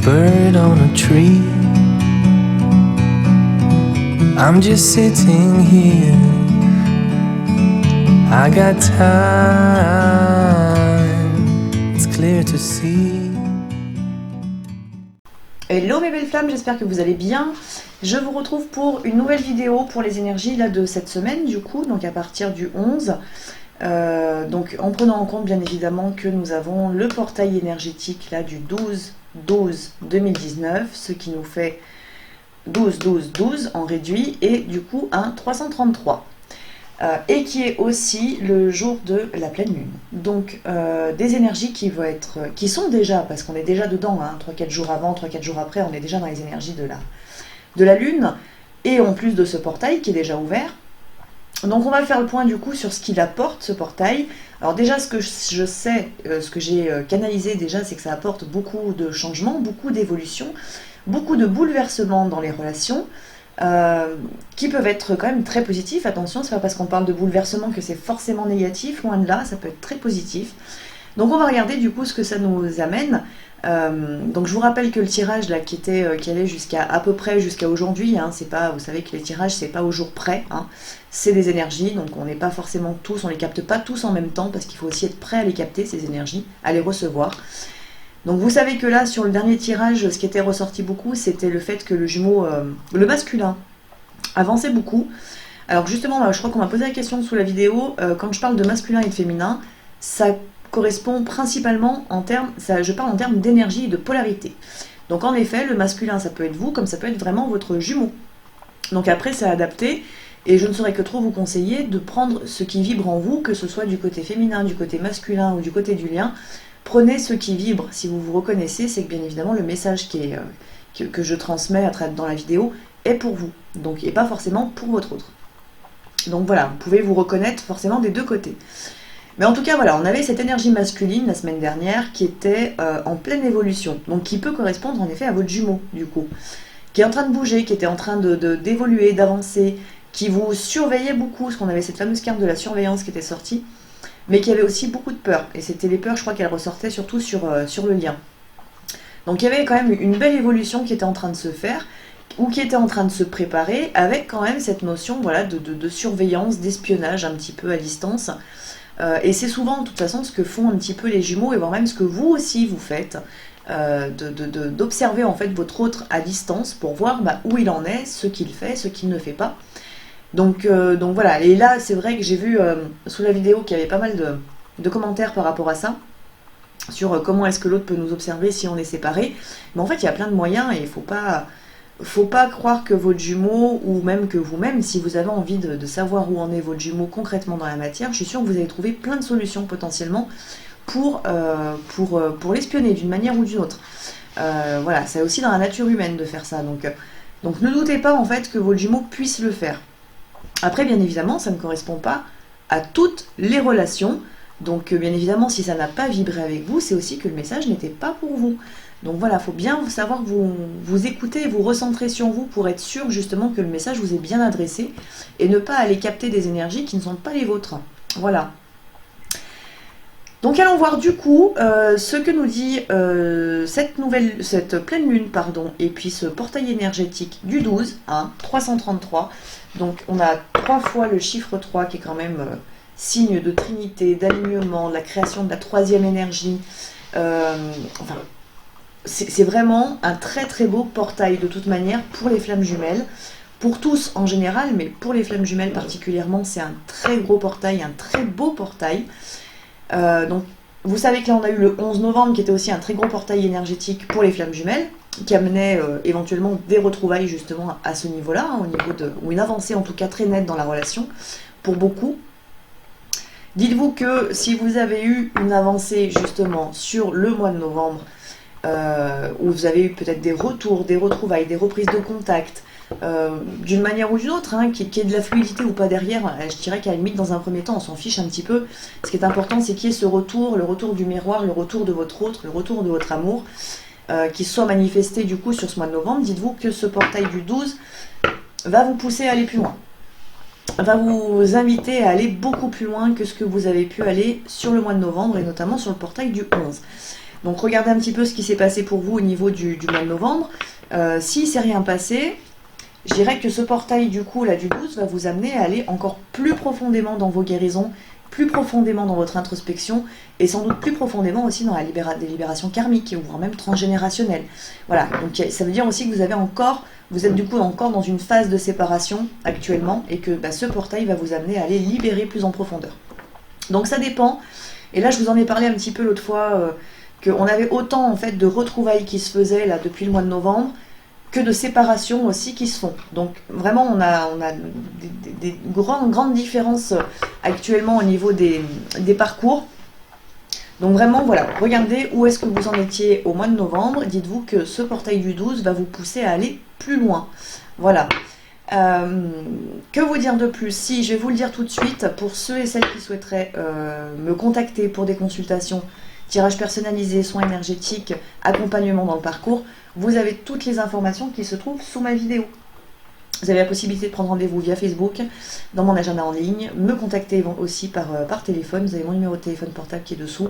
bird on a tree. I'm just sitting here. I got time. It's clear to see. Hello mes belles flammes, j'espère que vous allez bien. Je vous retrouve pour une nouvelle vidéo pour les énergies là, de cette semaine du coup, donc à partir du 11. Donc en prenant en compte bien évidemment que nous avons le portail énergétique là du 12-12-2019, ce qui nous fait 12-12-12 en réduit et du coup un 333. Et qui est aussi le jour de la pleine lune. Donc des énergies qui sont déjà, parce qu'on est déjà dedans, hein, 3-4 jours avant, 3-4 jours après, on est déjà dans les énergies de la lune, et en plus de ce portail qui est déjà ouvert. Donc on va faire le point du coup sur ce qu'il apporte ce portail. Alors déjà ce que je sais, ce que j'ai canalisé déjà, c'est que ça apporte beaucoup de changements, beaucoup d'évolutions, beaucoup de bouleversements dans les relations, qui peuvent être quand même très positifs. Attention, c'est pas parce qu'on parle de bouleversement que c'est forcément négatif, loin de là, ça peut être très positif. Donc on va regarder du coup ce que ça nous amène. Donc je vous rappelle que le tirage là qui allait jusqu'à à peu près jusqu'à aujourd'hui, hein, c'est pas, vous savez que les tirages c'est pas au jour près, hein, c'est des énergies, donc on n'est pas forcément tous, on les capte pas tous en même temps parce qu'il faut aussi être prêt à les capter ces énergies, à les recevoir. Donc vous savez que là sur le dernier tirage, ce qui était ressorti beaucoup, c'était le fait que le jumeau, le masculin, avançait beaucoup. Alors justement, je crois qu'on m'a posé la question sous la vidéo, quand je parle de masculin et de féminin, ça correspond principalement je parle en termes d'énergie et de polarité. Donc en effet, le masculin, ça peut être vous, comme ça peut être vraiment votre jumeau. Donc après, c'est adapté, et je ne saurais que trop vous conseiller de prendre ce qui vibre en vous, que ce soit du côté féminin, du côté masculin ou du côté du lien. Prenez ce qui vibre. Si vous vous reconnaissez, c'est que bien évidemment le message que je transmets dans la vidéo est pour vous, donc, et pas forcément pour votre autre. Donc voilà, vous pouvez vous reconnaître forcément des deux côtés. Mais en tout cas, voilà, on avait cette énergie masculine la semaine dernière qui était en pleine évolution, donc qui peut correspondre en effet à votre jumeau, du coup, qui est en train de bouger, qui était en train d'évoluer, d'avancer, qui vous surveillait beaucoup, parce qu'on avait cette fameuse carte de la surveillance qui était sortie, mais qui avait aussi beaucoup de peur. Et c'était les peurs, je crois qu'elles ressortaient surtout sur le lien. Donc il y avait quand même une belle évolution qui était en train de se faire, ou qui était en train de se préparer, avec quand même cette notion voilà, de surveillance, d'espionnage un petit peu à distance. Et c'est souvent, de toute façon, ce que font un petit peu les jumeaux, et voire même ce que vous aussi vous faites, d'observer en fait votre autre à distance pour voir où il en est, ce qu'il fait, ce qu'il ne fait pas. Donc voilà, et là c'est vrai que j'ai vu sous la vidéo qu'il y avait pas mal de commentaires par rapport à ça, sur comment est-ce que l'autre peut nous observer si on est séparés. Mais en fait il y a plein de moyens et il faut pas croire que votre jumeau, ou même que vous-même, si vous avez envie de savoir où en est votre jumeau concrètement dans la matière, je suis sûre que vous allez trouver plein de solutions potentiellement pour l'espionner d'une manière ou d'une autre. Voilà, c'est aussi dans la nature humaine de faire ça. Donc ne doutez pas en fait que votre jumeau puisse le faire. Après, bien évidemment, ça ne correspond pas à toutes les relations. Donc bien évidemment, si ça n'a pas vibré avec vous, c'est aussi que le message n'était pas pour vous. Donc voilà, il faut bien savoir que vous écoutez, vous recentrez sur vous pour être sûr justement que le message vous est bien adressé et ne pas aller capter des énergies qui ne sont pas les vôtres. Voilà. Donc allons voir du coup ce que nous dit cette pleine lune, et puis ce portail énergétique du 12, 333. Donc on a 3 fois le chiffre 3 qui est quand même signe de trinité, d'alignement, de la création de la 3e énergie. C'est vraiment un très très beau portail de toute manière pour les flammes jumelles, pour tous en général, mais pour les flammes jumelles particulièrement, c'est un très gros portail, un très beau portail. Donc vous savez que là on a eu le 11 novembre qui était aussi un très gros portail énergétique pour les flammes jumelles, qui amenait éventuellement des retrouvailles justement à ce niveau-là, hein, ou une avancée en tout cas très nette dans la relation, pour beaucoup. Dites-vous que si vous avez eu une avancée justement sur le mois de novembre, où vous avez eu peut-être des retours, des retrouvailles, des reprises de contact, d'une manière ou d'une autre, hein, qui est de la fluidité ou pas derrière, je dirais qu'à la limite dans un premier temps on s'en fiche un petit peu. Ce qui est important c'est qu'il y ait ce retour, le retour du miroir, le retour de votre autre, le retour de votre amour, qui soit manifesté du coup sur ce mois de novembre. Dites-vous que ce portail du 12 va vous pousser à aller plus loin, va vous inviter à aller beaucoup plus loin que ce que vous avez pu aller sur le mois de novembre, et notamment sur le portail du 11. Donc regardez un petit peu ce qui s'est passé pour vous au niveau du mois de novembre. S'il ne s'est rien passé, je dirais que ce portail du coup là du 12 va vous amener à aller encore plus profondément dans vos guérisons, plus profondément dans votre introspection et sans doute plus profondément aussi dans des libérations karmiques ou voire même transgénérationnelles. Voilà, donc ça veut dire aussi que vous êtes du coup encore dans une phase de séparation actuellement et que ce portail va vous amener à aller libérer plus en profondeur. Donc ça dépend, et là je vous en ai parlé un petit peu l'autre fois, qu'on avait autant en fait de retrouvailles qui se faisaient là depuis le mois de novembre, que de séparations aussi qui se font. Donc vraiment on a des grandes différences actuellement au niveau des parcours. Donc vraiment voilà, regardez où est-ce que vous en étiez au mois de novembre, dites-vous que ce portail du 12 va vous pousser à aller plus loin. Voilà. Que vous dire de plus? Si, je vais vous le dire tout de suite, pour ceux et celles qui souhaiteraient me contacter pour des consultations, tirage personnalisé, soins énergétiques, accompagnement dans le parcours, vous avez toutes les informations qui se trouvent sous ma vidéo. Vous avez la possibilité de prendre rendez-vous via Facebook, dans mon agenda en ligne, me contacter aussi par téléphone, vous avez mon numéro de téléphone portable qui est dessous,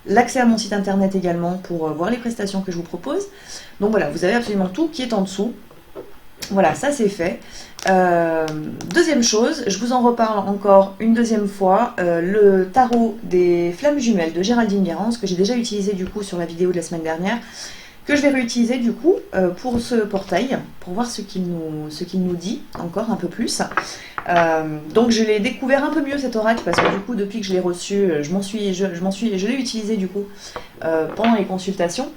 l'accès à mon site internet également pour voir les prestations que je vous propose. Donc voilà, vous avez absolument tout qui est en dessous. Voilà, ça c'est fait. Deuxième chose, je vous en reparle encore une deuxième fois, le tarot des flammes jumelles de Géraldine Guérance, que j'ai déjà utilisé du coup sur la vidéo de la semaine dernière, que je vais réutiliser du coup pour ce portail, pour voir ce qu'il nous dit encore un peu plus. Donc je l'ai découvert un peu mieux cet oracle, parce que du coup depuis que je l'ai reçu, je l'ai utilisé du coup pendant les consultations.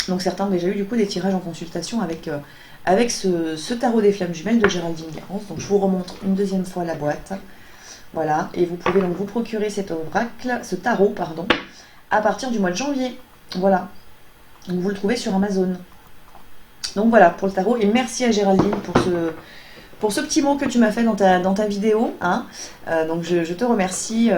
Donc certains ont déjà eu du coup des tirages en consultation avec ce tarot des flammes jumelles de Géraldine Guérance. Donc je vous remontre une deuxième fois la boîte. Voilà, et vous pouvez donc vous procurer cet oracle, ce tarot, pardon, à partir du mois de janvier. Voilà. Donc vous le trouvez sur Amazon. Donc voilà pour le tarot, et merci à Géraldine pour ce petit mot que tu m'as fait dans ta vidéo. Hein. Donc je te remercie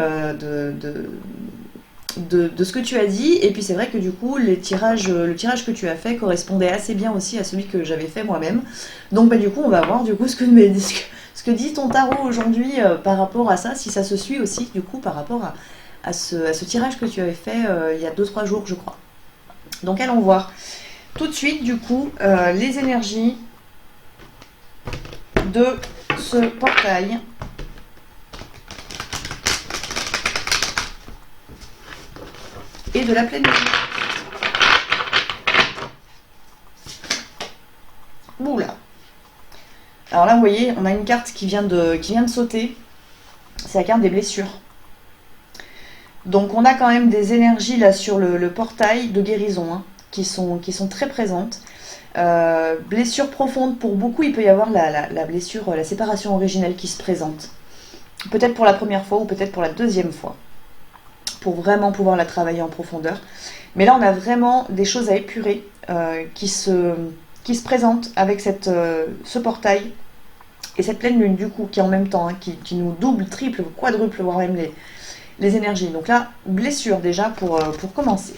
de ce que tu as dit, et puis c'est vrai que du coup le tirage que tu as fait correspondait assez bien aussi à celui que j'avais fait moi-même. Donc du coup on va voir du coup ce que dit ton tarot aujourd'hui par rapport à ça, si ça se suit aussi du coup par rapport à ce tirage que tu avais fait il y a 2-3 jours je crois. Donc allons voir tout de suite du coup les énergies de ce portail. Et de la pleine lune. Oula. Alors là, vous voyez, on a une carte qui vient de sauter. C'est la carte des blessures. Donc on a quand même des énergies là sur le portail de guérison hein, qui sont très présentes. Blessure profonde pour beaucoup, il peut y avoir la blessure, la séparation originelle qui se présente. Peut-être pour la première fois ou peut-être pour la deuxième fois, pour vraiment pouvoir la travailler en profondeur. Mais là, on a vraiment des choses à épurer qui se présentent avec ce portail et cette pleine lune, du coup, qui en même temps, hein, qui nous double, triple, quadruple, voire même les énergies. Donc là, blessure déjà pour commencer.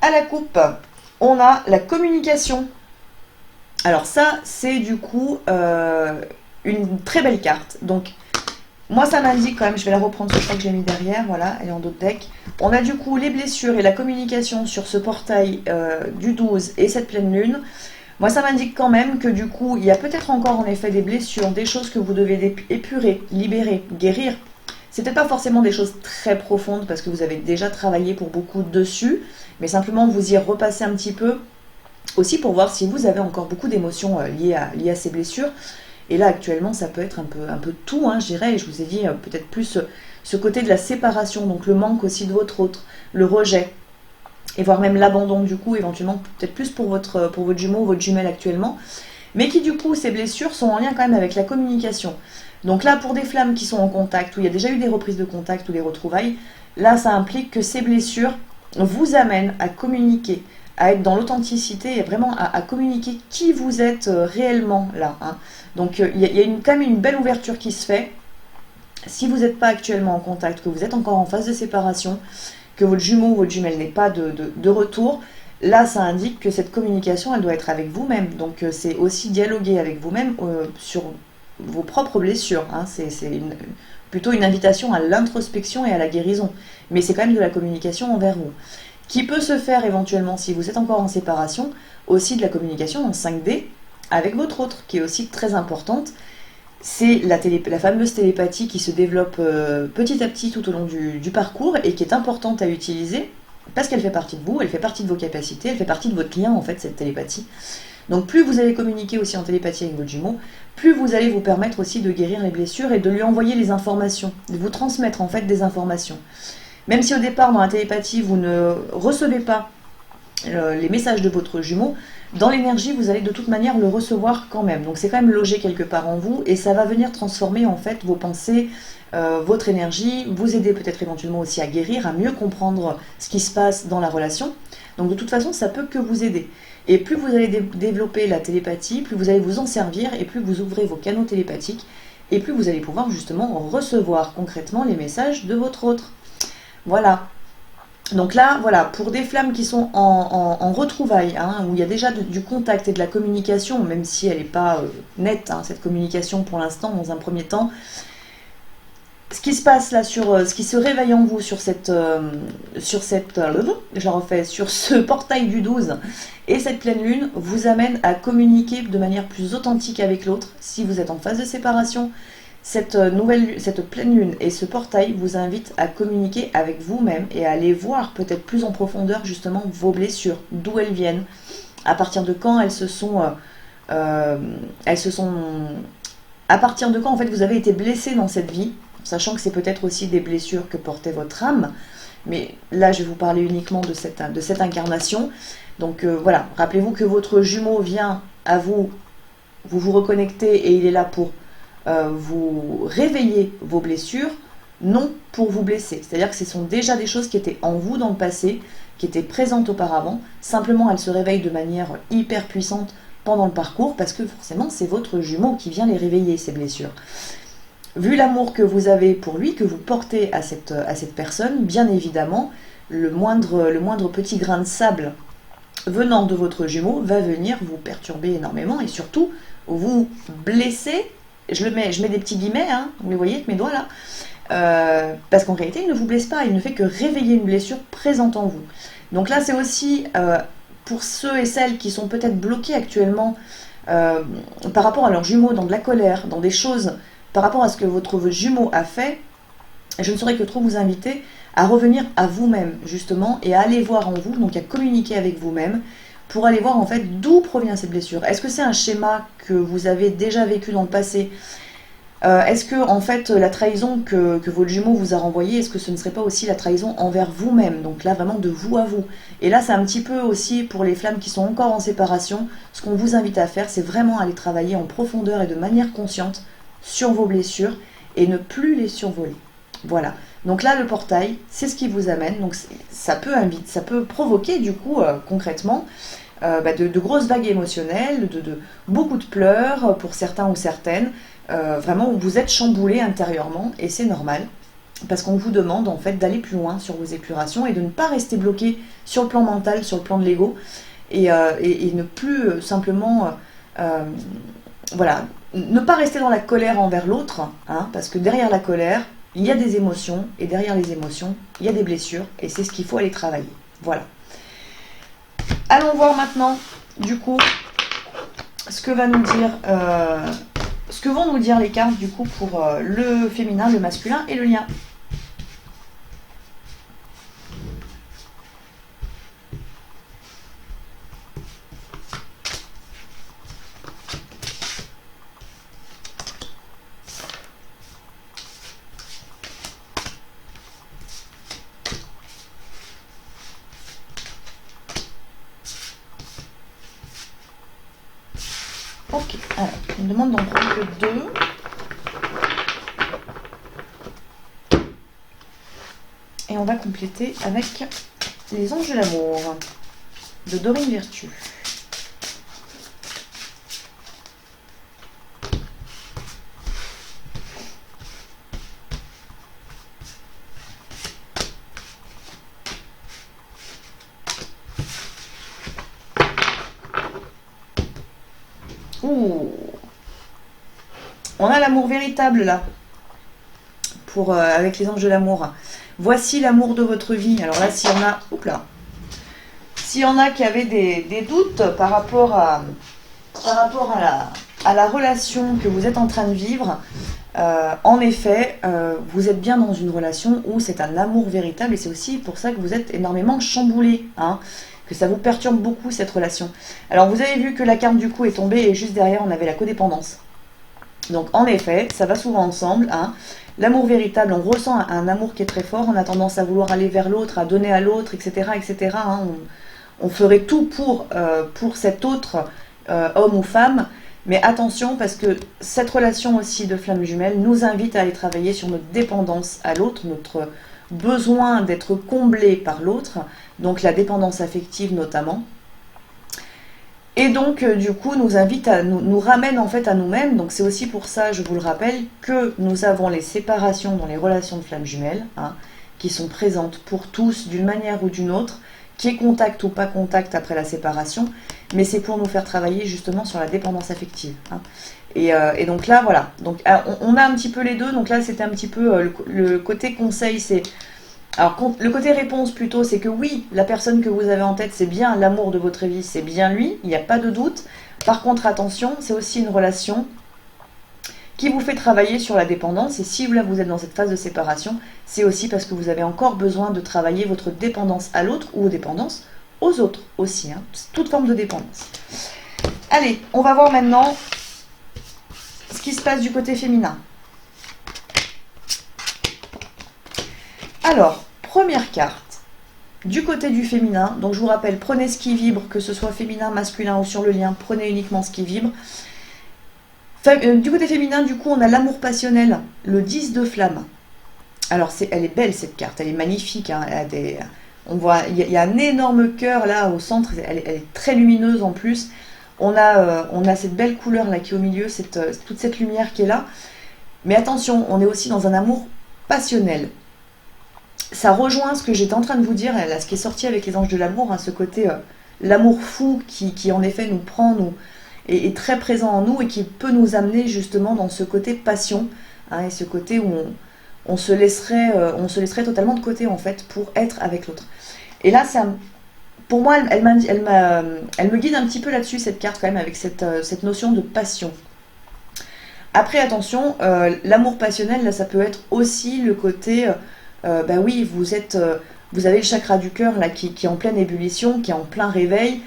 À la coupe, on a la communication. Alors ça, c'est du coup une très belle carte. Donc, moi, ça m'indique quand même, je vais la reprendre sur celle que j'ai mis derrière, voilà, elle est en dos de deck. On a du coup les blessures et la communication sur ce portail du 12 et cette pleine lune. Moi, ça m'indique quand même que du coup, il y a peut-être encore en effet des blessures, des choses que vous devez épurer, libérer, guérir. C'est peut-être pas forcément des choses très profondes parce que vous avez déjà travaillé pour beaucoup dessus, mais simplement vous y repassez un petit peu aussi pour voir si vous avez encore beaucoup d'émotions liées à ces blessures. Et là, actuellement, ça peut être un peu tout, hein, je dirais. Et je vous ai dit peut-être plus ce côté de la séparation, donc le manque aussi de votre autre, le rejet, et voire même l'abandon, du coup, éventuellement, peut-être plus pour votre jumeau ou votre jumelle actuellement. Mais qui, du coup, ces blessures sont en lien quand même avec la communication. Donc là, pour des flammes qui sont en contact, où il y a déjà eu des reprises de contact ou des retrouvailles, là, ça implique que ces blessures vous amènent à communiquer, à être dans l'authenticité et vraiment à communiquer qui vous êtes réellement là. Hein. Donc il y a quand même une belle ouverture qui se fait. Si vous n'êtes pas actuellement en contact, que vous êtes encore en phase de séparation, que votre jumeau ou votre jumelle n'est pas de retour, là ça indique que cette communication elle doit être avec vous-même. Donc c'est aussi dialoguer avec vous-même sur vos propres blessures. Hein. C'est plutôt une invitation à l'introspection et à la guérison. Mais c'est quand même de la communication envers vous. Qui peut se faire éventuellement, si vous êtes encore en séparation, aussi de la communication en 5D avec votre autre, qui est aussi très importante. C'est la fameuse télépathie qui se développe petit à petit tout au long du parcours et qui est importante à utiliser parce qu'elle fait partie de vous, elle fait partie de vos capacités, elle fait partie de votre lien en fait, cette télépathie. Donc plus vous allez communiquer aussi en télépathie avec votre jumeau, plus vous allez vous permettre aussi de guérir les blessures et de lui envoyer les informations, de vous transmettre en fait des informations. Même si au départ dans la télépathie vous ne recevez pas les messages de votre jumeau, dans l'énergie vous allez de toute manière le recevoir quand même. Donc c'est quand même logé quelque part en vous et ça va venir transformer en fait vos pensées, votre énergie, vous aider peut-être éventuellement aussi à guérir, à mieux comprendre ce qui se passe dans la relation. Donc de toute façon ça peut que vous aider. Et plus vous allez développer la télépathie, plus vous allez vous en servir et plus vous ouvrez vos canaux télépathiques et plus vous allez pouvoir justement recevoir concrètement les messages de votre autre. Voilà. Donc là, voilà, pour des flammes qui sont en retrouvailles, hein, où il y a déjà du contact et de la communication, même si elle n'est pas nette, hein, cette communication pour l'instant, dans un premier temps, ce qui se passe là, ce qui se réveille en vous sur ce portail du 12 et cette pleine lune, vous amène à communiquer de manière plus authentique avec l'autre. Si vous êtes en phase de séparation, cette pleine lune et ce portail vous invitent à communiquer avec vous-même et à aller voir peut-être plus en profondeur justement vos blessures, d'où elles viennent, à partir de quand elles se sont à partir de quand en fait vous avez été blessé dans cette vie, sachant que c'est peut-être aussi des blessures que portait votre âme, mais là je vais vous parler uniquement de cette incarnation. Donc voilà, rappelez-vous que votre jumeau vient à vous, vous vous reconnectez et il est là pour vous réveiller vos blessures, non pour vous blesser. C'est-à-dire que ce sont déjà des choses qui étaient en vous dans le passé, qui étaient présentes auparavant, simplement elles se réveillent de manière hyper puissante pendant le parcours, parce que forcément c'est votre jumeau qui vient les réveiller, ces blessures. Vu l'amour que vous avez pour lui, que vous portez à cette personne, bien évidemment, le moindre petit grain de sable venant de votre jumeau va venir vous perturber énormément et surtout vous blesser. Je mets des petits guillemets, hein, vous les voyez avec mes doigts là, parce qu'en réalité il ne vous blesse pas, il ne fait que réveiller une blessure présente en vous. Donc là c'est aussi pour ceux et celles qui sont peut-être bloqués actuellement par rapport à leur jumeau dans de la colère, dans des choses, par rapport à ce que votre jumeau a fait, je ne saurais que trop vous inviter à revenir à vous-même justement et à aller voir en vous, donc à communiquer avec vous-même pour aller voir en fait d'où provient cette blessure. Est-ce que c'est un schéma que vous avez déjà vécu dans le passé ? Est-ce que en fait la trahison que votre jumeau vous a renvoyée, est-ce que ce ne serait pas aussi la trahison envers vous-même? Donc là vraiment de vous à vous. Et là c'est un petit peu aussi pour les flammes qui sont encore en séparation, ce qu'on vous invite à faire c'est vraiment aller travailler en profondeur et de manière consciente sur vos blessures et ne plus les survoler. Voilà. Donc là le portail c'est ce qui vous amène, donc ça peut provoquer du coup concrètement de grosses vagues émotionnelles, de beaucoup de pleurs pour certains ou certaines, vraiment vous êtes chamboulé intérieurement et c'est normal parce qu'on vous demande en fait d'aller plus loin sur vos épurations et de ne pas rester bloqué sur le plan mental, sur le plan de l'ego et ne plus simplement voilà, ne pas rester dans la colère envers l'autre, hein, parce que derrière la colère il y a des émotions et derrière les émotions il y a des blessures et c'est ce qu'il faut aller travailler. Voilà. Allons voir maintenant, du coup, ce que vont nous dire les cartes, du coup, pour le féminin, le masculin et le lien. Ok, alors, on me demande d'en prendre que 2. Et on va compléter avec les anges de l'amour de Dorine Virtue. Ouh. On a l'amour véritable là. avec les anges de l'amour. Voici l'amour de votre vie. Alors là, s'il y en a, s'il y en a qui avaient des doutes par rapport à la relation que vous êtes en train de vivre, en effet, vous êtes bien dans une relation où c'est un amour véritable et c'est aussi pour ça que vous êtes énormément chamboulé, hein, que ça vous perturbe beaucoup cette relation. Alors vous avez vu que la carte du coup est tombée et juste derrière on avait la codépendance. Donc en effet, ça va souvent ensemble, hein. L'amour véritable, on ressent un amour qui est très fort, on a tendance à vouloir aller vers l'autre, à donner à l'autre, etc. etc. hein. On ferait tout pour cet autre homme ou femme, mais attention parce que cette relation aussi de flamme jumelle nous invite à aller travailler sur notre dépendance à l'autre, notre besoin d'être comblé par l'autre, donc la dépendance affective notamment. Et donc, du coup, nous ramène en fait à nous-mêmes. Donc, c'est aussi pour ça, je vous le rappelle, que nous avons les séparations dans les relations de flammes jumelles, hein, qui sont présentes pour tous d'une manière ou d'une autre, qui est contact ou pas contact après la séparation, mais c'est pour nous faire travailler justement sur la dépendance affective. Hein. Et donc là, voilà. Donc, on a un petit peu les deux. Donc là, c'était un petit peu le côté conseil, c'est... Alors, le côté réponse plutôt, c'est que oui, la personne que vous avez en tête, c'est bien l'amour de votre vie, c'est bien lui, il n'y a pas de doute. Par contre, attention, c'est aussi une relation qui vous fait travailler sur la dépendance. Et si là, vous êtes dans cette phase de séparation, c'est aussi parce que vous avez encore besoin de travailler votre dépendance à l'autre ou dépendance aux autres aussi. Hein, toute forme de dépendance. Allez, on va voir maintenant ce qui se passe du côté féminin. Alors, première carte, du côté du féminin, donc je vous rappelle, prenez ce qui vibre, que ce soit féminin, masculin ou sur le lien, prenez uniquement ce qui vibre. Du côté féminin, du coup, on a l'amour passionnel, le 10 de flamme. Alors, elle est belle cette carte, elle est magnifique, hein, on voit, il y a un énorme cœur là au centre, elle est très lumineuse en plus. On a cette belle couleur là qui est au milieu, toute cette lumière qui est là. Mais attention, on est aussi dans un amour passionnel. Ça rejoint ce que j'étais en train de vous dire, là, ce qui est sorti avec les anges de l'amour, hein, ce côté l'amour fou qui en effet nous prend, est très présent en nous et qui peut nous amener justement dans ce côté passion, hein, et ce côté où on se laisserait totalement de côté en fait pour être avec l'autre. Et là, pour moi, elle me guide un petit peu là-dessus cette carte quand même avec cette notion de passion. Après, attention, l'amour passionnel, là, ça peut être aussi le côté... oui, vous avez le chakra du cœur là qui est en pleine ébullition, qui est en plein réveil.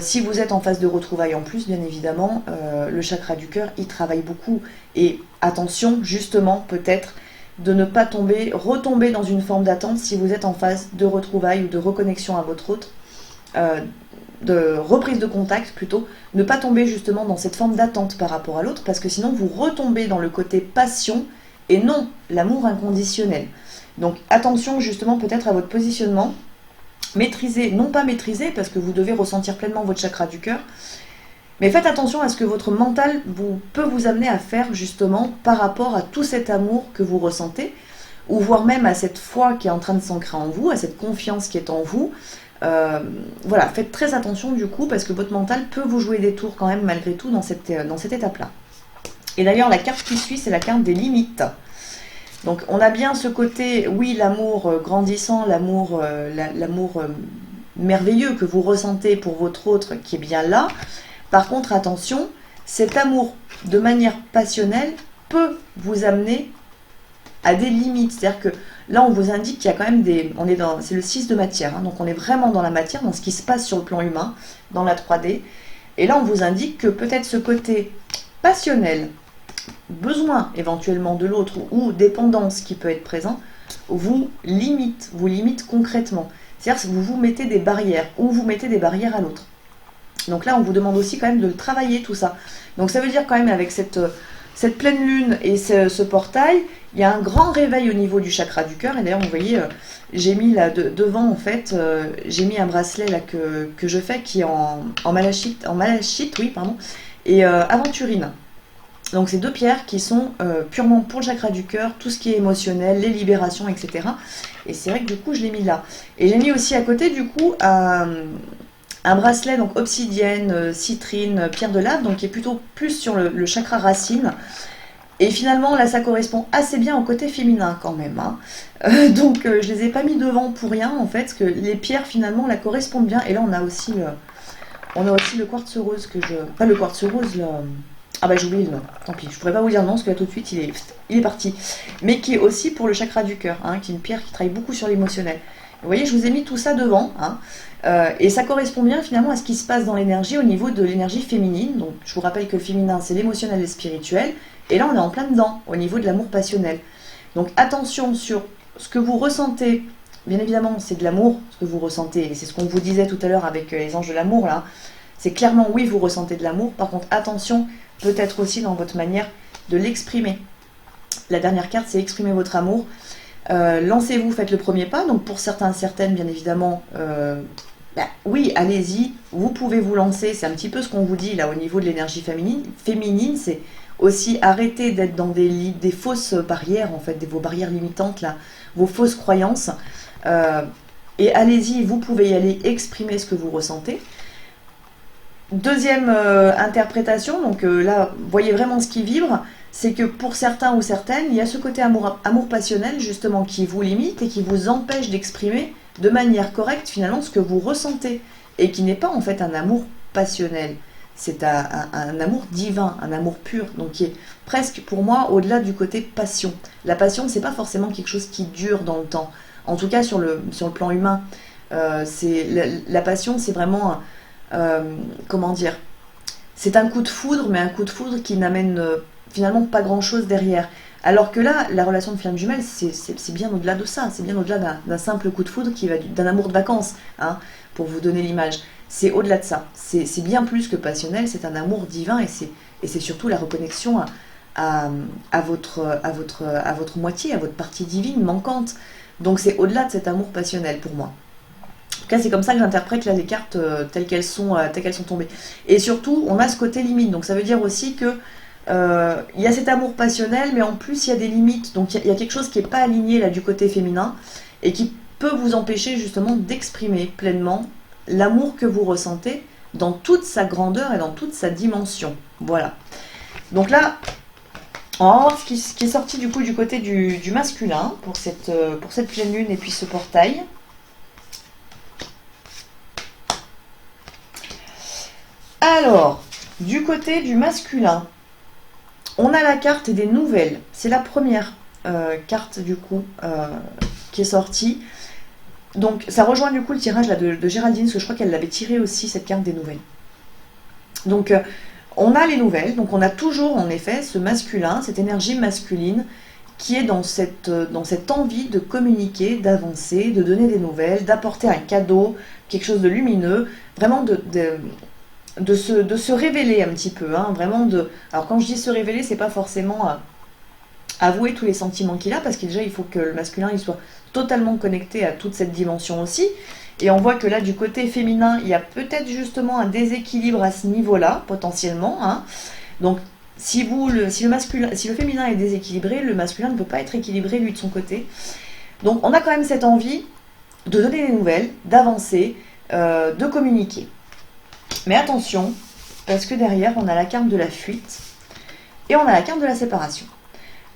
Si vous êtes en phase de retrouvailles en plus, bien évidemment, le chakra du cœur, il travaille beaucoup. Et attention, justement, peut-être de ne pas retomber dans une forme d'attente si vous êtes en phase de retrouvailles ou de reconnexion à votre autre, de reprise de contact plutôt, ne pas tomber justement dans cette forme d'attente par rapport à l'autre, parce que sinon vous retombez dans le côté passion et non l'amour inconditionnel. Donc attention justement peut-être à votre positionnement, maîtrisez, non pas maîtriser parce que vous devez ressentir pleinement votre chakra du cœur, mais faites attention à ce que votre mental peut vous amener à faire justement par rapport à tout cet amour que vous ressentez, ou voire même à cette foi qui est en train de s'ancrer en vous, à cette confiance qui est en vous. Voilà, faites très attention du coup parce que votre mental peut vous jouer des tours quand même malgré tout dans cette étape-là. Et d'ailleurs la carte qui suit c'est la carte des limites. Donc on a bien ce côté, oui, l'amour grandissant, l'amour merveilleux que vous ressentez pour votre autre qui est bien là. Par contre, attention, cet amour de manière passionnelle peut vous amener à des limites. C'est-à-dire que là, on vous indique qu'il y a quand même c'est le 6 de matière, hein, donc on est vraiment dans la matière, dans ce qui se passe sur le plan humain, dans la 3D. Et là, on vous indique que peut-être ce côté passionnel, besoin éventuellement de l'autre ou dépendance qui peut être présent, vous limite concrètement. C'est-à-dire que vous vous mettez des barrières ou vous mettez des barrières à l'autre. Donc là, on vous demande aussi quand même de le travailler tout ça. Donc ça veut dire quand même avec cette pleine lune et ce portail, il y a un grand réveil au niveau du chakra du cœur. Et d'ailleurs, vous voyez, j'ai mis là devant en fait, j'ai mis un bracelet là que je fais qui est en malachite, oui, pardon, et aventurine. Donc c'est deux pierres qui sont purement pour le chakra du cœur, tout ce qui est émotionnel, les libérations, etc. Et c'est vrai que du coup je l'ai mis là. Et j'ai mis aussi à côté du coup un bracelet donc obsidienne, citrine, pierre de lave, donc qui est plutôt plus sur le chakra racine. Et finalement, là, ça correspond assez bien au côté féminin quand même. Hein. Donc, je les ai pas mis devant pour rien, en fait, parce que les pierres, finalement, là, correspondent bien. Et là, on a aussi le quartz rose que je... Pas le quartz rose, là... Ah bah j'ai oublié le nom, tant pis, je pourrais pas vous dire non, parce que là tout de suite il est parti. Mais qui est aussi pour le chakra du cœur, hein, qui est une pierre qui travaille beaucoup sur l'émotionnel. Vous voyez, je vous ai mis tout ça devant, hein, et ça correspond bien finalement à ce qui se passe dans l'énergie au niveau de l'énergie féminine. Donc je vous rappelle que le féminin c'est l'émotionnel et le spirituel, et là on est en plein dedans, au niveau de l'amour passionnel. Donc attention sur ce que vous ressentez, bien évidemment c'est de l'amour, ce que vous ressentez, et c'est ce qu'on vous disait tout à l'heure avec les anges de l'amour là, c'est clairement oui vous ressentez de l'amour, par contre attention, peut-être aussi dans votre manière de l'exprimer. La dernière carte, c'est exprimer votre amour. Lancez-vous, faites le premier pas. Donc pour certains, certaines, bien évidemment, oui, allez-y, vous pouvez vous lancer. C'est un petit peu ce qu'on vous dit là au niveau de l'énergie féminine, c'est aussi arrêter d'être dans des fausses barrières, en fait, vos barrières limitantes, là, vos fausses croyances. Et allez-y, vous pouvez y aller exprimer ce que vous ressentez. Deuxième interprétation, donc là, voyez vraiment ce qui vibre, c'est que pour certains ou certaines, il y a ce côté amour passionnel justement qui vous limite et qui vous empêche d'exprimer de manière correcte finalement ce que vous ressentez et qui n'est pas en fait un amour passionnel, c'est un amour divin, un amour pur, donc qui est presque pour moi au-delà du côté passion. La passion, c'est pas forcément quelque chose qui dure dans le temps, en tout cas sur le plan humain. La passion, c'est vraiment... comment dire, c'est un coup de foudre, mais un coup de foudre qui n'amène finalement pas grand chose derrière. Alors que là, la relation de flamme jumelle, c'est bien au-delà de ça, c'est bien au-delà d'un simple coup de foudre qui va d'un amour de vacances, hein, pour vous donner l'image. C'est au-delà de ça, c'est bien plus que passionnel, c'est un amour divin et c'est surtout la reconnexion à votre moitié, à votre partie divine manquante. Donc c'est au-delà de cet amour passionnel pour moi. En tout cas, c'est comme ça que j'interprète là les cartes telles qu'elles sont tombées. Et surtout, on a ce côté limite. Donc ça veut dire aussi que il y a cet amour passionnel, mais en plus il y a des limites. Donc il y a quelque chose qui n'est pas aligné là du côté féminin et qui peut vous empêcher justement d'exprimer pleinement l'amour que vous ressentez dans toute sa grandeur et dans toute sa dimension. Voilà. Donc là, on va voir ce qui est sorti du coup du côté du masculin pour cette pleine lune et puis ce portail. Alors, du côté du masculin, on a la carte des nouvelles. C'est la première carte du coup qui est sortie. Donc ça rejoint du coup le tirage là, de Géraldine, parce que je crois qu'elle l'avait tiré aussi cette carte des nouvelles. Donc on a les nouvelles, donc on a toujours en effet ce masculin, cette énergie masculine qui est dans cette envie de communiquer, d'avancer, de donner des nouvelles, d'apporter un cadeau, quelque chose de lumineux, vraiment de se révéler un petit peu, hein, vraiment alors quand je dis se révéler, c'est pas forcément avouer tous les sentiments qu'il a, parce que déjà il faut que le masculin il soit totalement connecté à toute cette dimension aussi, et on voit que là du côté féminin, il y a peut-être justement un déséquilibre à ce niveau-là, potentiellement, hein. Donc si le féminin est déséquilibré, le masculin ne peut pas être équilibré lui de son côté. Donc on a quand même cette envie de donner des nouvelles, d'avancer, de communiquer. Mais attention, parce que derrière, on a la carte de la fuite et on a la carte de la séparation.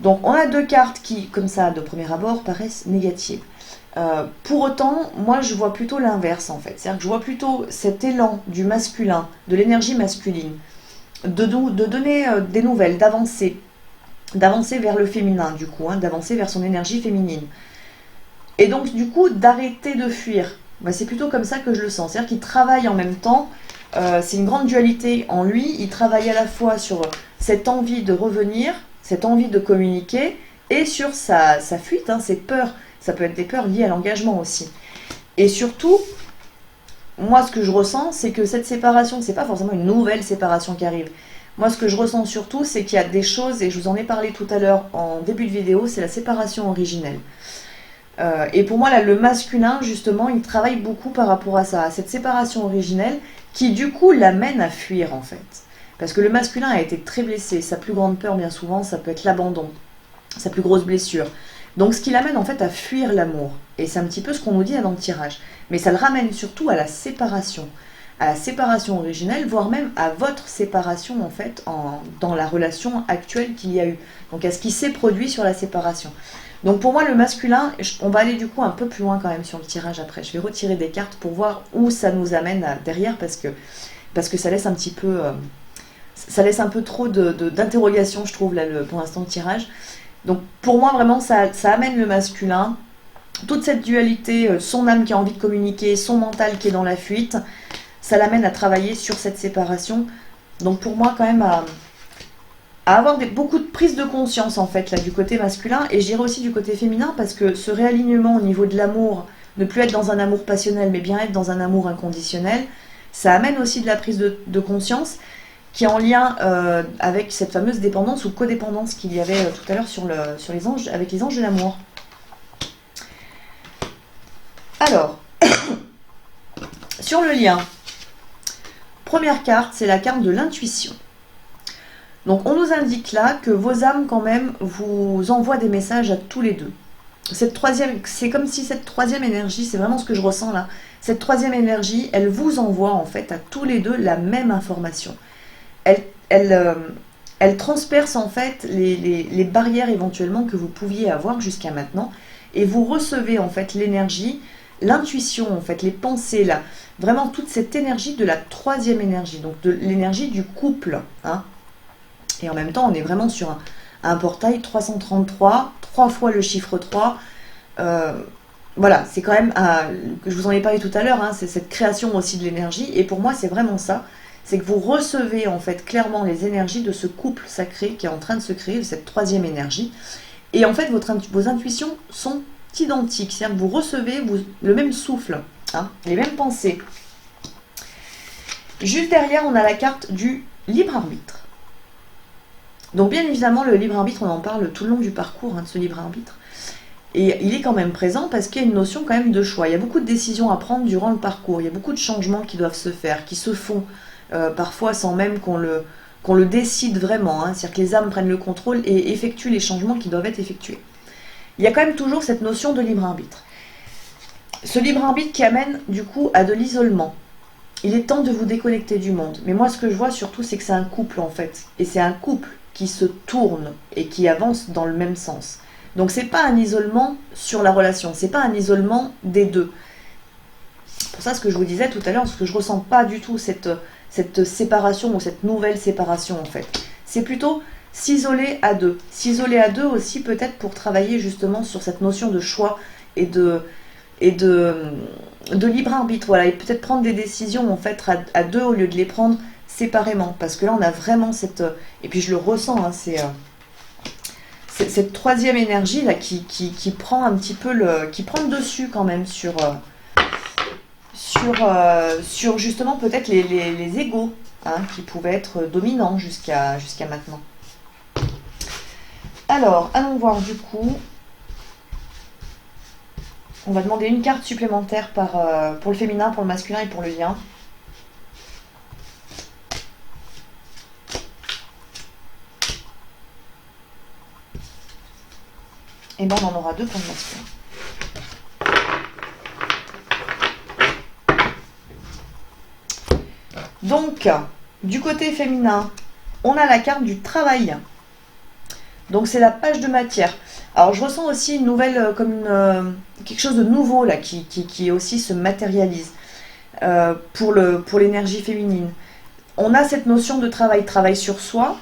Donc, on a deux cartes qui, comme ça, de premier abord, paraissent négatives. Pour autant, moi, je vois plutôt l'inverse, en fait. C'est-à-dire que je vois plutôt cet élan du masculin, de l'énergie masculine, de donner des nouvelles, d'avancer vers le féminin, du coup, hein, d'avancer vers son énergie féminine. Et donc, du coup, d'arrêter de fuir. Ben, c'est plutôt comme ça que je le sens. C'est-à-dire qu'il travaille en même temps. C'est une grande dualité en lui, il travaille à la fois sur cette envie de revenir, cette envie de communiquer, et sur sa fuite, hein, ses peurs. Ça peut être des peurs liées à l'engagement aussi. Et surtout, moi ce que je ressens, c'est que cette séparation, c'est pas forcément une nouvelle séparation qui arrive. Moi ce que je ressens surtout, c'est qu'il y a des choses, et je vous en ai parlé tout à l'heure en début de vidéo, c'est la séparation originelle. Et pour moi, là, le masculin, justement, il travaille beaucoup par rapport à ça, à cette séparation originelle, qui du coup l'amène à fuir en fait. Parce que le masculin a été très blessé, sa plus grande peur bien souvent ça peut être l'abandon, sa plus grosse blessure. Donc ce qui l'amène en fait à fuir l'amour. Et c'est un petit peu ce qu'on nous dit dans le tirage. Mais ça le ramène surtout à la séparation. à la séparation originelle, voire même à votre séparation en fait dans la relation actuelle qu'il y a eu. Donc à ce qui s'est produit sur la séparation. Donc pour moi le masculin, on va aller du coup un peu plus loin quand même sur le tirage après. Je vais retirer des cartes pour voir où ça nous amène derrière parce que ça laisse un petit peu... ça laisse un peu trop d'interrogations je trouve là pour l'instant le tirage. Donc pour moi vraiment ça amène le masculin, toute cette dualité, son âme qui a envie de communiquer, son mental qui est dans la fuite, ça l'amène à travailler sur cette séparation. Donc pour moi quand même à avoir beaucoup de prise de conscience en fait là du côté masculin, et je dirais aussi du côté féminin, parce que ce réalignement au niveau de l'amour, ne plus être dans un amour passionnel mais bien être dans un amour inconditionnel, ça amène aussi de la prise de conscience qui est en lien avec cette fameuse dépendance ou codépendance qu'il y avait tout à l'heure sur les anges, avec les anges de l'amour. Alors, sur le lien, première carte, c'est la carte de l'intuition. Donc on nous indique là que vos âmes quand même vous envoient des messages à tous les deux. C'est comme si cette troisième énergie, c'est vraiment ce que je ressens là, cette troisième énergie, elle vous envoie en fait à tous les deux la même information. Elle transperce en fait les barrières éventuellement que vous pouviez avoir jusqu'à maintenant, et vous recevez en fait l'énergie, l'intuition en fait, les pensées là, vraiment toute cette énergie de la troisième énergie, donc de l'énergie du couple, hein. Et en même temps, on est vraiment sur un portail 333, 3 fois le chiffre 3. Voilà, c'est quand même, je vous en ai parlé tout à l'heure, hein, c'est cette création aussi de l'énergie. Et pour moi, c'est vraiment ça. C'est que vous recevez en fait clairement les énergies de ce couple sacré qui est en train de se créer, de cette troisième énergie. Et en fait, vos intuitions sont identiques. C'est-à-dire que vous recevez le même souffle, hein, les mêmes pensées. Juste derrière, on a la carte du libre arbitre. Donc bien évidemment, le libre arbitre, on en parle tout le long du parcours, hein, de ce libre arbitre. Et il est quand même présent parce qu'il y a une notion quand même de choix. Il y a beaucoup de décisions à prendre durant le parcours. Il y a beaucoup de changements qui doivent se faire, qui se font parfois sans même qu'on le décide vraiment. Hein. C'est-à-dire que les âmes prennent le contrôle et effectuent les changements qui doivent être effectués. Il y a quand même toujours cette notion de libre arbitre. Ce libre arbitre qui amène du coup à de l'isolement. Il est temps de vous déconnecter du monde. Mais moi, ce que je vois surtout, c'est que c'est un couple en fait. Et c'est un couple qui se tourne et qui avance dans le même sens. Donc c'est pas un isolement sur la relation, c'est pas un isolement des deux. Pour ça, ce que je vous disais tout à l'heure, parce que je ressens pas du tout cette séparation ou cette nouvelle séparation en fait. C'est plutôt s'isoler à deux. S'isoler à deux aussi peut-être pour travailler justement sur cette notion de choix et de libre arbitre. Voilà, et peut-être prendre des décisions en fait à deux au lieu de les prendre séparément, parce que là on a vraiment cette, et puis je le ressens, hein, c'est cette troisième énergie là qui prend un petit peu qui prend le dessus quand même sur justement peut-être les égos, hein, qui pouvaient être dominants jusqu'à maintenant. Alors allons voir du coup, on va demander une carte supplémentaire pour le féminin, pour le masculin et pour le lien. Et bien on en aura deux pour le masculin. Donc, du côté féminin, on a la carte du travail. Donc c'est la page de matière. Alors je ressens aussi une nouvelle, quelque chose de nouveau là, qui aussi se matérialise pour l'énergie féminine. On a cette notion de travail sur soi.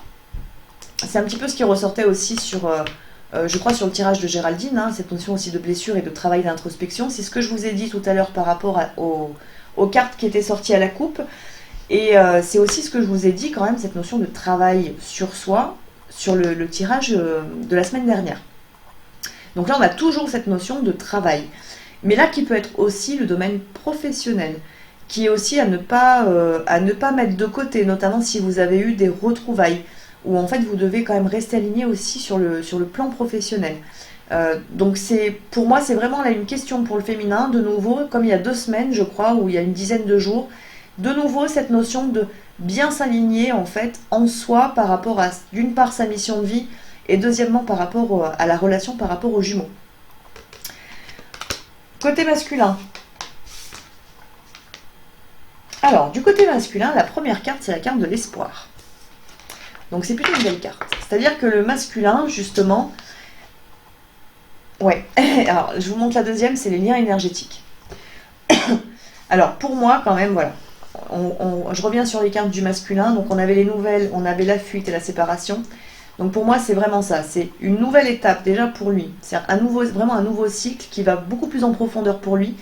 C'est un petit peu ce qui ressortait aussi sur... je crois sur le tirage de Géraldine, hein, cette notion aussi de blessure et de travail d'introspection. C'est ce que je vous ai dit tout à l'heure par rapport aux cartes qui étaient sorties à la coupe. Et c'est aussi ce que je vous ai dit quand même, cette notion de travail sur soi, sur le tirage de la semaine dernière. Donc là, on a toujours cette notion de travail. Mais là, qui peut être aussi le domaine professionnel, qui est aussi à ne pas mettre de côté, notamment si vous avez eu des retrouvailles, où en fait vous devez quand même rester aligné aussi sur le plan professionnel. Donc pour moi c'est vraiment là une question pour le féminin, de nouveau, comme il y a 2 semaines je crois, ou il y a une dizaine de jours, de nouveau cette notion de bien s'aligner en fait en soi par rapport à d'une part sa mission de vie, et deuxièmement par rapport à la relation par rapport aux jumeaux. Côté masculin, Alors, du côté masculin, la première carte, c'est la carte de l'espoir. Donc c'est plutôt une belle carte. C'est-à-dire que le masculin, justement... Ouais, alors je vous montre la deuxième, c'est les liens énergétiques. Alors pour moi, quand même, voilà. Je reviens sur les cartes du masculin. Donc on avait les nouvelles, on avait la fuite et la séparation. Donc pour moi, c'est vraiment ça. C'est une nouvelle étape déjà pour lui. C'est vraiment un nouveau cycle qui va beaucoup plus en profondeur pour lui,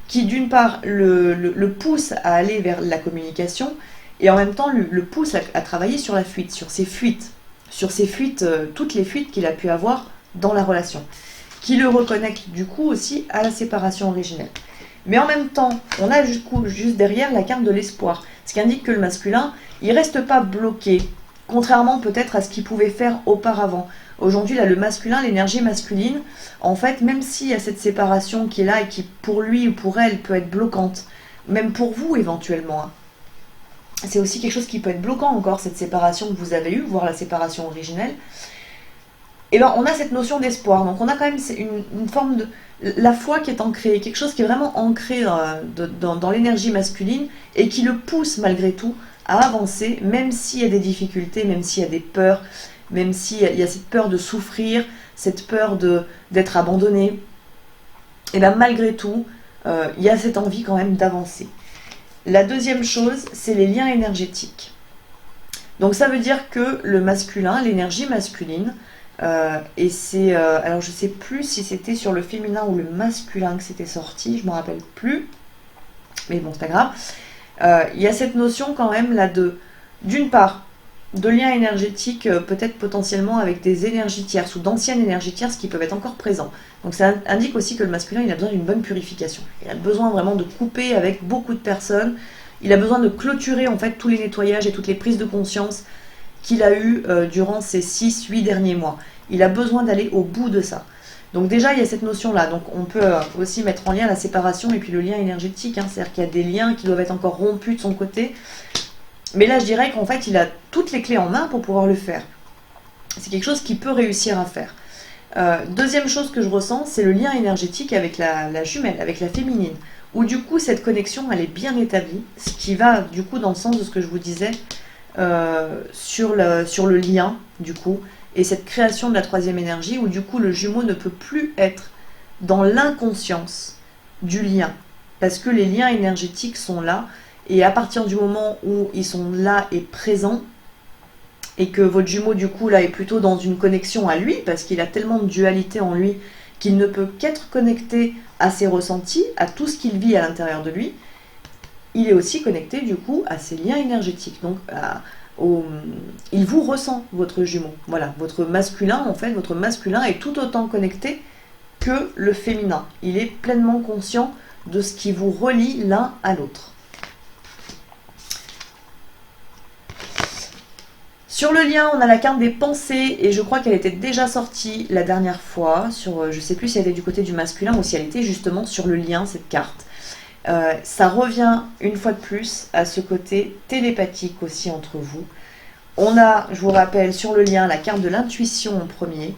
qui d'une part le pousse à aller vers la communication, et en même temps le pousse à travailler sur la fuite, sur ses fuites, toutes les fuites qu'il a pu avoir dans la relation, qui le reconnecte du coup aussi à la séparation originelle. Mais en même temps, on a juste derrière la carte de l'espoir, ce qui indique que le masculin, il reste pas bloqué, contrairement peut-être à ce qu'il pouvait faire auparavant. Aujourd'hui, là, le masculin, l'énergie masculine, en fait, même s'il y a cette séparation qui est là et qui, pour lui ou pour elle, peut être bloquante, même pour vous éventuellement, hein, c'est aussi quelque chose qui peut être bloquant encore, cette séparation que vous avez eue, voire la séparation originelle. Et bien, on a cette notion d'espoir. Donc, on a quand même une forme de... La foi qui est ancrée, quelque chose qui est vraiment ancré dans l'énergie masculine et qui le pousse malgré tout à avancer, même s'il y a des difficultés, même s'il y a des peurs, même s'il y a cette peur de souffrir, cette peur d'être abandonné. Et bien, malgré tout, il y a cette envie quand même d'avancer. La deuxième chose, c'est les liens énergétiques. Donc ça veut dire que le masculin, l'énergie masculine, et c'est... alors je sais plus si c'était sur le féminin ou le masculin que c'était sorti, je ne me rappelle plus, mais bon, c'est pas grave. Il y a cette notion quand même là d'une part, de liens énergétiques peut-être potentiellement avec des énergies tierces ou d'anciennes énergies tierces qui peuvent être encore présents. Donc ça indique aussi que le masculin, il a besoin d'une bonne purification. Il a besoin vraiment de couper avec beaucoup de personnes. Il a besoin de clôturer en fait tous les nettoyages et toutes les prises de conscience qu'il a eues durant ces 6-8 derniers mois. Il a besoin d'aller au bout de ça. Donc déjà, il y a cette notion-là. Donc on peut aussi mettre en lien la séparation et puis le lien énergétique. Hein. C'est-à-dire qu'il y a des liens qui doivent être encore rompus de son côté. Mais là, je dirais qu'en fait, il a toutes les clés en main pour pouvoir le faire. C'est quelque chose qu'il peut réussir à faire. Deuxième chose que je ressens, c'est le lien énergétique avec la jumelle, avec la féminine. Où du coup, cette connexion, elle est bien établie. Ce qui va du coup dans le sens de ce que je vous disais sur le lien, du coup. Et cette création de la troisième énergie, où du coup, le jumeau ne peut plus être dans l'inconscience du lien. Parce que les liens énergétiques sont là. Et à partir du moment où ils sont là et présents, et que votre jumeau du coup là est plutôt dans une connexion à lui, parce qu'il a tellement de dualité en lui qu'il ne peut qu'être connecté à ses ressentis, à tout ce qu'il vit à l'intérieur de lui, il est aussi connecté du coup à ses liens énergétiques. Donc il vous ressent, votre jumeau. Voilà, votre masculin, en fait, votre masculin est tout autant connecté que le féminin. Il est pleinement conscient de ce qui vous relie l'un à l'autre. Sur le lien, on a la carte des pensées, et je crois qu'elle était déjà sortie la dernière fois, je ne sais plus si elle était du côté du masculin ou si elle était justement sur le lien, cette carte. Ça revient une fois de plus à ce côté télépathique aussi entre vous. On a, je vous rappelle, sur le lien, la carte de l'intuition en premier.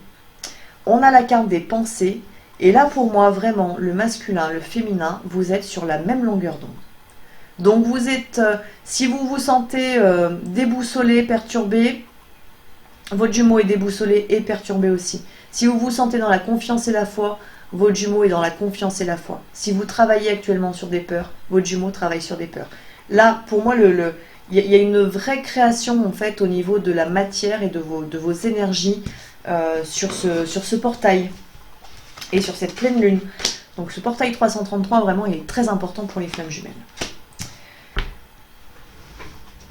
On a la carte des pensées, et là pour moi, vraiment, le masculin, le féminin, vous êtes sur la même longueur d'onde. Donc vous êtes, si vous vous sentez déboussolé, perturbé, votre jumeau est déboussolé et perturbé aussi. Si vous vous sentez dans la confiance et la foi, votre jumeau est dans la confiance et la foi. Si vous travaillez actuellement sur des peurs, votre jumeau travaille sur des peurs. Là, pour moi, il y a une vraie création en fait au niveau de la matière et de vos énergies sur ce portail et sur cette pleine lune. Donc ce portail 333, vraiment, il est très important pour les flammes jumelles.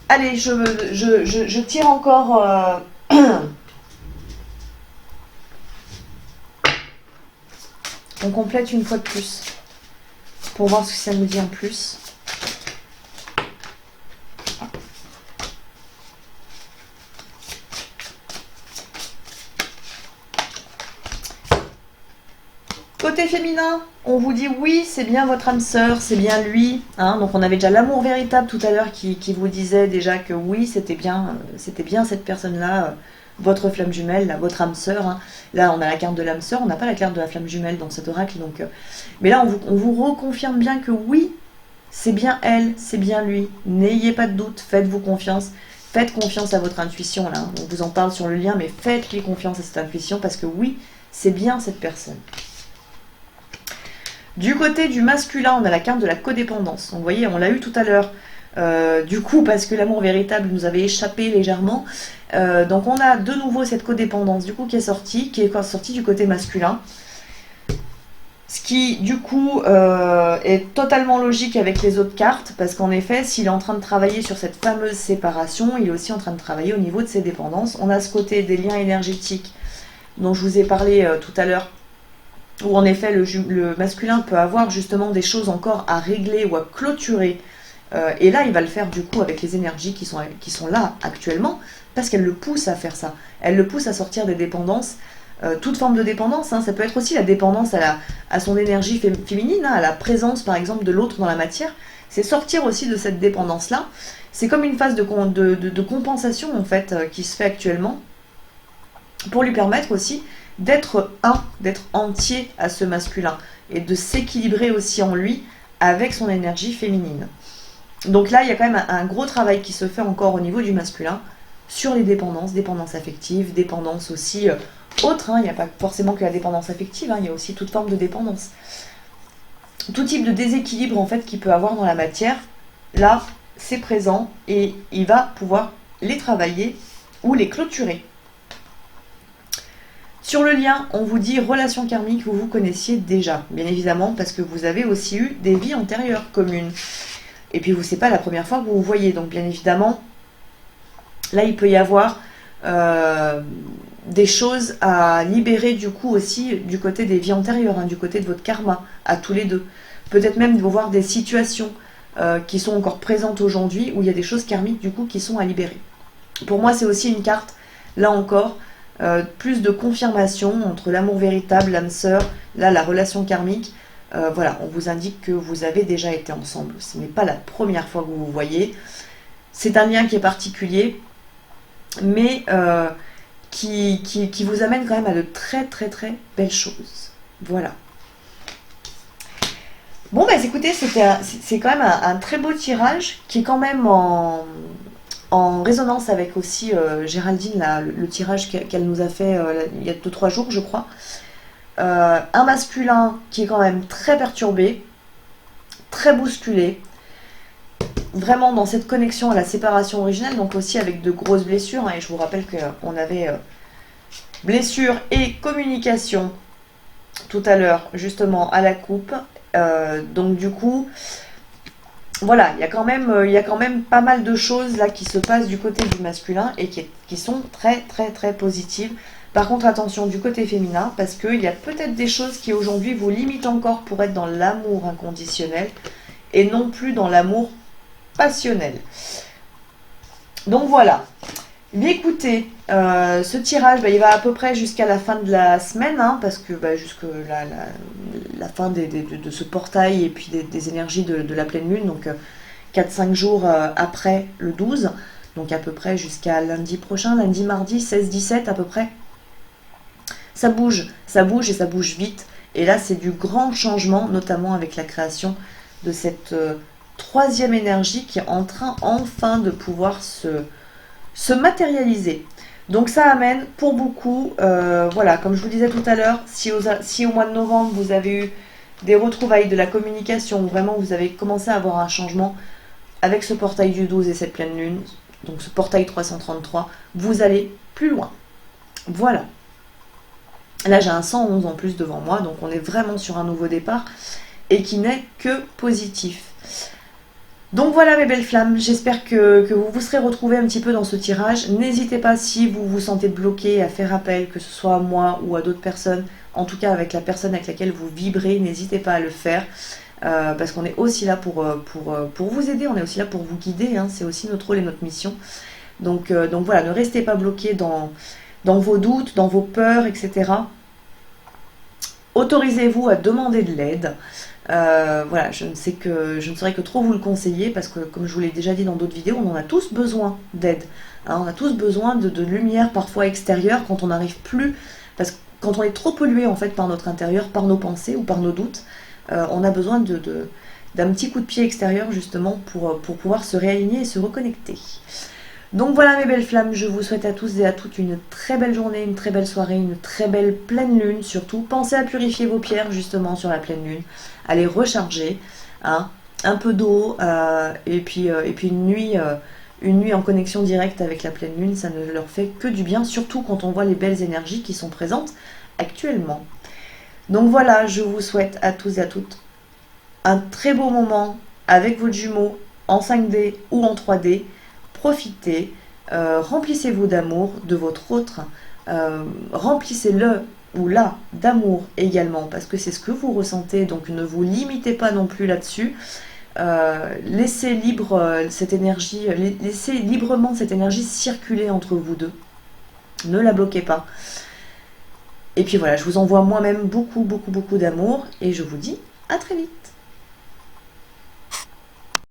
Allez, je tire encore... On complète une fois de plus pour voir ce que ça nous dit en plus. Côté féminin, on vous dit oui, c'est bien votre âme sœur, c'est bien lui. Hein, donc on avait déjà l'amour véritable tout à l'heure qui vous disait déjà que oui, c'était bien cette personne-là, votre flamme jumelle, là, votre âme sœur. Hein. Là, on a la carte de l'âme sœur, on n'a pas la carte de la flamme jumelle dans cet oracle. Donc, mais là, on vous reconfirme bien que oui, c'est bien elle, c'est bien lui. N'ayez pas de doute, faites-vous confiance. Faites confiance à votre intuition, là. On vous en parle sur le lien, mais faites-lui confiance à cette intuition parce que oui, c'est bien cette personne. Du côté du masculin, on a la carte de la codépendance. Donc, vous voyez, on l'a eu tout à l'heure. Du coup, parce que l'amour véritable nous avait échappé légèrement. Donc, on a de nouveau cette codépendance du coup qui est sortie du côté masculin. Ce qui, du coup, est totalement logique avec les autres cartes, parce qu'en effet, s'il est en train de travailler sur cette fameuse séparation, il est aussi en train de travailler au niveau de ses dépendances. On a ce côté des liens énergétiques dont je vous ai parlé tout à l'heure, où en effet le masculin peut avoir justement des choses encore à régler ou à clôturer. Et là, il va le faire du coup avec les énergies qui sont là actuellement, parce qu'elle le pousse à faire ça. Elle le pousse à sortir des dépendances. Toute forme de dépendance, hein, ça peut être aussi la dépendance à son énergie féminine, hein, à la présence par exemple de l'autre dans la matière, c'est sortir aussi de cette dépendance-là. C'est comme une phase de compensation en fait qui se fait actuellement, pour lui permettre aussi d'être d'être entier à ce masculin, et de s'équilibrer aussi en lui avec son énergie féminine. Donc là, il y a quand même un gros travail qui se fait encore au niveau du masculin, sur les dépendances affectives, dépendances aussi autres, hein. Il n'y a pas forcément que la dépendance affective, hein. Il y a aussi toute forme de dépendance. Tout type de déséquilibre en fait qu'il peut avoir dans la matière, là, c'est présent et il va pouvoir les travailler ou les clôturer. Sur le lien, on vous dit relation karmique, vous vous connaissiez déjà, bien évidemment, parce que vous avez aussi eu des vies antérieures communes. Et puis, c'est pas la première fois que vous vous voyez, donc bien évidemment, là, il peut y avoir des choses à libérer du coup aussi du côté des vies antérieures, hein, du côté de votre karma, à tous les deux. Peut-être même de voir des situations qui sont encore présentes aujourd'hui, où il y a des choses karmiques du coup qui sont à libérer. Pour moi, c'est aussi une carte, là encore, plus de confirmation entre l'amour véritable, l'âme sœur, là, la relation karmique. Voilà, on vous indique que vous avez déjà été ensemble. Ce n'est pas la première fois que vous vous voyez. C'est un lien qui est particulier, mais qui vous amène quand même à de très très très belles choses. Voilà. Bon, bah écoutez, c'est quand même un très beau tirage qui est quand même en résonance avec aussi Géraldine, là, le tirage qu'elle nous a fait il y a 2-3 jours, je crois. Un masculin qui est quand même très perturbé, très bousculé, vraiment dans cette connexion à la séparation originelle, donc aussi avec de grosses blessures, hein, et je vous rappelle qu'on avait blessures et communication tout à l'heure, justement, à la coupe. Donc du coup, voilà, il y a quand même pas mal de choses là qui se passent du côté du masculin et qui sont très très très positives. Par contre, attention du côté féminin, parce qu'il y a peut-être des choses qui aujourd'hui vous limitent encore pour être dans l'amour inconditionnel et non plus dans l'amour passionnel. Donc voilà. Mais écoutez, ce tirage, il va à peu près jusqu'à la fin de la semaine, hein, parce que jusque la fin de ce portail et puis des énergies de la pleine lune, donc 4-5 jours après le 12, donc à peu près jusqu'à lundi prochain, lundi, mardi, 16-17 à peu près. Ça bouge et ça bouge vite. Et là, c'est du grand changement, notamment avec la création de cette troisième énergie qui est en train enfin de pouvoir se matérialiser. Donc ça amène pour beaucoup, voilà, comme je vous disais tout à l'heure, si au mois de novembre vous avez eu des retrouvailles de la communication, où vraiment vous avez commencé à avoir un changement avec ce portail du 12 et cette pleine lune, donc ce portail 333, vous allez plus loin. Voilà. Là j'ai un 111 en plus devant moi, donc on est vraiment sur un nouveau départ et qui n'est que positif. Donc voilà mes belles flammes, j'espère que vous vous serez retrouvés un petit peu dans ce tirage. N'hésitez pas, si vous vous sentez bloqué, à faire appel, que ce soit à moi ou à d'autres personnes, en tout cas avec la personne avec laquelle vous vibrez, n'hésitez pas à le faire, parce qu'on est aussi là pour vous aider, on est aussi là pour vous guider, hein, c'est aussi notre rôle et notre mission. Donc voilà, ne restez pas bloqués dans vos doutes, dans vos peurs, etc. Autorisez-vous à demander de l'aide. Voilà, je ne saurais que trop vous le conseiller, parce que comme je vous l'ai déjà dit dans d'autres vidéos, on en a tous besoin d'aide, hein, on a tous besoin de lumière parfois extérieure quand on n'arrive plus, parce que quand on est trop pollué en fait par notre intérieur, par nos pensées ou par nos doutes, on a besoin d'un petit coup de pied extérieur justement pour pouvoir se réaligner et se reconnecter. Donc voilà mes belles flammes, je vous souhaite à tous et à toutes une très belle journée, une très belle soirée, une très belle pleine lune surtout. Pensez à purifier vos pierres justement sur la pleine lune, à les recharger, hein, un peu d'eau et puis une nuit en connexion directe avec la pleine lune, ça ne leur fait que du bien, surtout quand on voit les belles énergies qui sont présentes actuellement. Donc voilà, je vous souhaite à tous et à toutes un très beau moment avec votre jumeau en 5D ou en 3D. Profitez, remplissez-vous d'amour de votre autre, remplissez-le ou la d'amour également, parce que c'est ce que vous ressentez, donc ne vous limitez pas non plus là-dessus. Laissez cette énergie, laissez librement cette énergie circuler entre vous deux. Ne la bloquez pas. Et puis voilà, je vous envoie moi-même beaucoup, beaucoup, beaucoup d'amour et je vous dis à très vite.